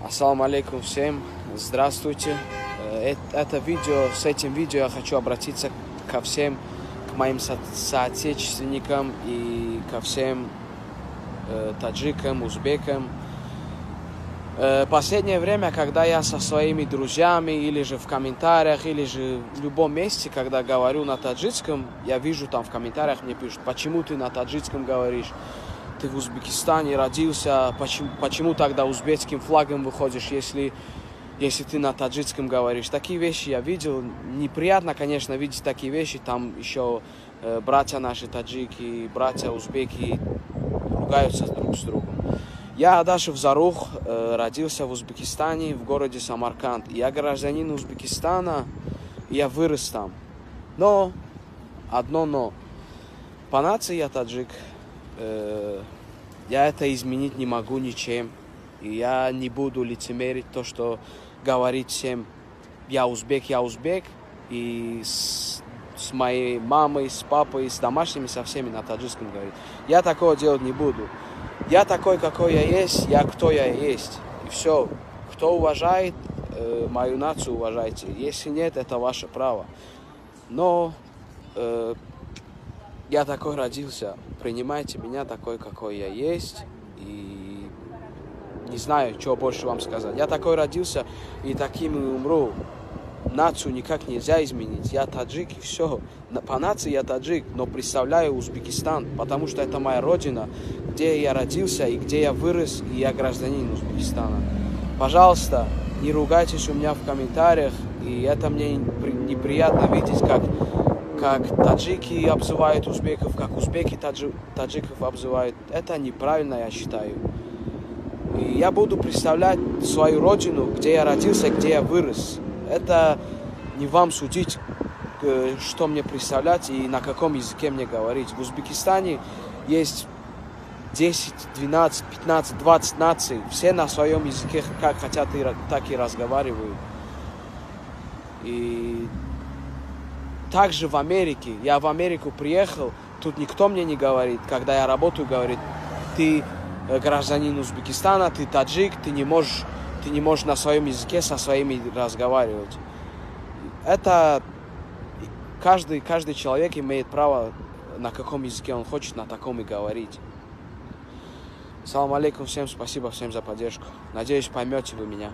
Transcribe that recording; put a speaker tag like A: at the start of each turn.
A: Ассаламу алейкум всем, здравствуйте. С этим видео я хочу обратиться ко всем, к моим соотечественникам и ко всем таджикам, узбекам. Последнее время, когда я со своими друзьями, или же в комментариях, или же в любом месте, когда говорю на таджикском, я вижу там в комментариях, мне пишут: почему ты на таджикском говоришь? Ты в Узбекистане родился, почему тогда узбекским флагом выходишь, если ты на таджикском говоришь? Такие вещи я видел. Неприятно, конечно, видеть такие вещи. Там еще братья наши таджики, братья узбеки ругаются друг с другом. Я Адашев Зарух, родился в Узбекистане, в городе Самарканд. Я гражданин Узбекистана, я вырос там. Но, одно но. По нации я таджик. Я это изменить не могу ничем. И я не буду лицемерить то, что говорит всем: я узбек. И с моей мамой, с папой, с домашними, со всеми на таджикском говорит. Я такого делать не буду. Я такой, какой я есть, я кто я есть. И все. Кто уважает мою нацию, уважайте. Если нет, это ваше право. Но я такой родился. Принимайте меня такой, какой я есть. И не знаю, что больше вам сказать. Я такой родился, и таким и умру. Нацию никак нельзя изменить. Я таджик, и все. По нации я таджик, но представляю Узбекистан, потому что это моя родина, где я родился и где я вырос, и я гражданин Узбекистана. Пожалуйста, не ругайтесь у меня в комментариях, и это мне неприятно видеть, как таджики обзывают узбеков, как узбеки таджиков обзывают. Это неправильно, я считаю. И я буду представлять свою родину, где я родился, где я вырос. Это не вам судить, что мне представлять и на каком языке мне говорить. В Узбекистане есть 10, 12, 15, 20 наций. Все на своем языке как хотят, так и разговаривают. И также в Америке. Я в Америку приехал, тут никто мне не говорит, когда я работаю, говорит: ты гражданин Узбекистана, ты таджик, ты не можешь на своем языке со своими разговаривать. Это каждый человек имеет право, на каком языке он хочет, на таком и говорить. Салам алейкум всем, спасибо всем за поддержку. Надеюсь, поймете вы меня.